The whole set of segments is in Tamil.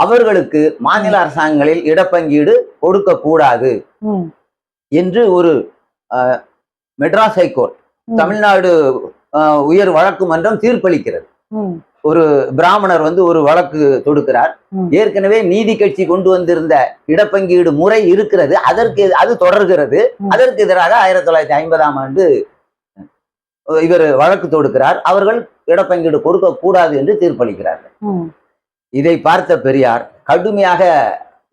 அவர்களுக்கு மாநில அரசாங்கங்களில் இடப்பங்கீடு கொடுக்க கூடாது என்று ஒரு மெட்ராஸ் ஹைகோர்ட், தமிழ்நாடு உயர் வழக்கு மன்றம் தீர்ப்பளிக்கிறது. ஒரு பிராமணர் ஒரு வழக்கு தொடுக்கிறார். ஏற்கனவே நீதி கட்சி கொண்டு வந்திருந்த இடப்பங்கீடு முறை இருக்கிறது, அதற்கு அது தொடர்கிறது. அதற்கு எதிராக 1950ஆம் ஆண்டு இவர் வழக்கு தொடுக்கிறார். அவர்கள் இடப்பங்கீடு கொடுக்க கூடாது என்று தீர்ப்பளிக்கிறார்கள். இதை பார்த்த பெரியார் கடுமையாக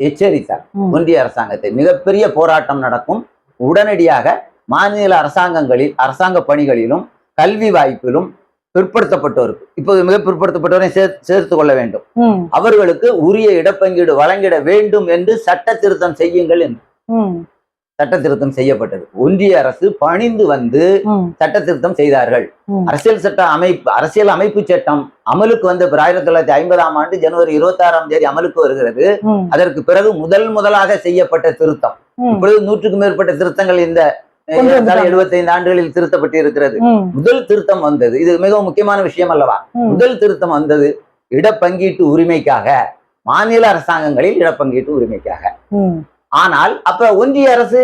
எச்சரித்தார் ஒன்றிய அரசாங்கத்தை. மிகப்பெரிய போராட்டம் நடக்கும், உடனடியாக மாநில அரசாங்கங்களில் அரசாங்க பணிகளிலும் கல்வி வாய்ப்பிலும் பிற்படுத்தப்பட்டோருக்கு, இப்போது மிக பிற்படுத்தப்பட்டவரை சேர்த்து கொள்ள வேண்டும், அவர்களுக்கு உரிய இடப்பங்கீடு வழங்கிட வேண்டும் என்று சட்ட திருத்தம் செய்யுங்கள் என்று சட்ட திருத்தம் செய்யப்பட்டது. ஒன்றிய அரசு பணிந்து வந்து சட்ட திருத்தம் செய்தார்கள். அரசியல் அமைப்பு சட்டம் அமலுக்கு வந்த 1950ஆம் ஆண்டு ஜனவரி 26ஆம் தேதி அமலுக்கு வருகிறது. அதற்கு பிறகு முதலாக செய்யப்பட்ட திருத்தம். இப்பொழுது 100க்கும் மேற்பட்ட திருத்தங்கள் இந்த 75 ஆண்டுகளில் திருத்தப்பட்டு இருக்கிறது. முதல் திருத்தம் வந்தது, இது மிகவும் முக்கியமான விஷயம் அல்லவா? முதல் திருத்தம் வந்தது இடப்பங்கீட்டு உரிமைக்காக, மாநில அரசாங்கங்களில் இடப்பங்கீட்டு உரிமைக்காக. ஆனால் அப்ப ஒன்றிய அரசு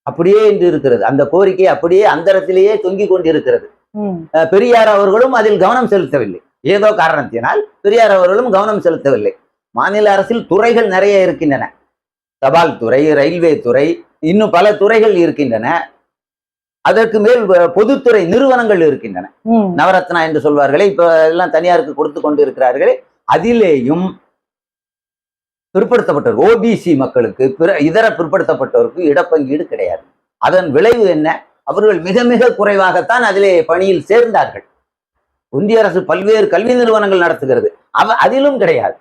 அப்படியே என்று இருக்கிறது, அந்த கோரிக்கை அப்படியே அந்தரத்திலேயே தொங்கிக் கொண்டிருக்கிறது. பெரியார் அவர்களும் அதில் கவனம் செலுத்தவில்லை. ஏதோ காரணத்தினால் பெரியார் அவர்களும் கவனம் செலுத்தவில்லை. மாநில அரசில் துறைகள் நிறைய இருக்கின்றன, தபால் துறை, ரயில்வே துறை, இன்னும் பல துறைகள் இருக்கின்றன. அதற்கு மேல் பொதுத்துறை நிறுவனங்கள் இருக்கின்றன. நவரத்னா என்று சொல்வார்களே, இப்ப எல்லாம் தனியாருக்கு கொடுத்து கொண்டு இருக்கிறார்களே, அதிலேயும் பிற்படுத்தப்பட்டவர் ஓபிசி மக்களுக்கு, இதர பிற்படுத்தப்பட்டவருக்கு இடப்பங்கீடு கிடையாது. அதன் விளைவு என்ன? அவர்கள் மிக மிக குறைவாகத்தான் அதிலே பணியில் சேர்ந்தார்கள். ஒன்றிய அரசு பல்வேறு கல்வி நிறுவனங்கள் நடத்துகிறது, அதிலும் கிடையாது.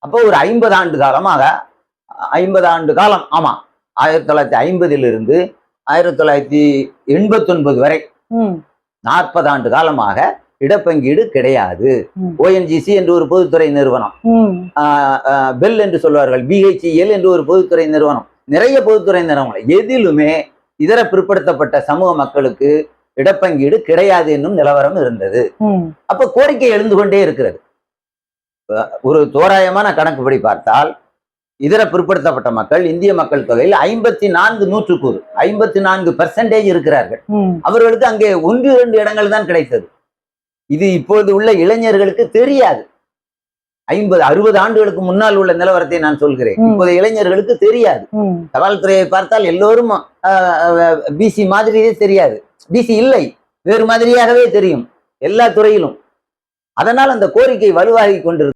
அப்போ ஒரு 50 ஆண்டு காலமாக, 50 ஆண்டு காலம், ஆமா, 1950 1989 வரை 40 ஆண்டு காலமாக இடப்பங்கீடு கிடையாது. ONGC என்று ஒரு பொதுத்துறை நிறுவனம், பெல் என்று சொல்வார்கள், BHEL என்று ஒரு பொதுத்துறை நிறுவனம், நிறைய பொதுத்துறை நிறுவனங்கள், எதிலுமே இதர பிற்படுத்தப்பட்ட சமூக மக்களுக்கு இடப்பங்கீடு கிடையாது என்னும் நிலவரம் இருந்தது. அப்ப கோரிக்கை எழுந்து கொண்டே இருக்கிறது. ஒரு தோராயமான கணக்குப்படி பார்த்தால் இதர பிற்படுத்தப்பட்ட மக்கள் இந்திய மக்கள் தொகையில் 54% இருக்கிறார்கள். அவர்களுக்கு அங்கே 1-2 இடங்கள் தான் கிடைத்தது. இது இப்போது உள்ள இளைஞர்களுக்கு தெரியாது. 50-60 ஆண்டுகளுக்கு முன்னால் உள்ள நிலவரத்தை நான் சொல்கிறேன். இப்போது இளைஞர்களுக்கு தெரியாது. தபால் துறையை பார்த்தால் எல்லோரும் பிசி மாதிரியே தெரியாது, பிசி இல்லை, வேறு மாதிரியாகவே தெரியும் எல்லா துறையிலும். அதனால் அந்த கோரிக்கை வலுவாகி கொண்டிருக்கு.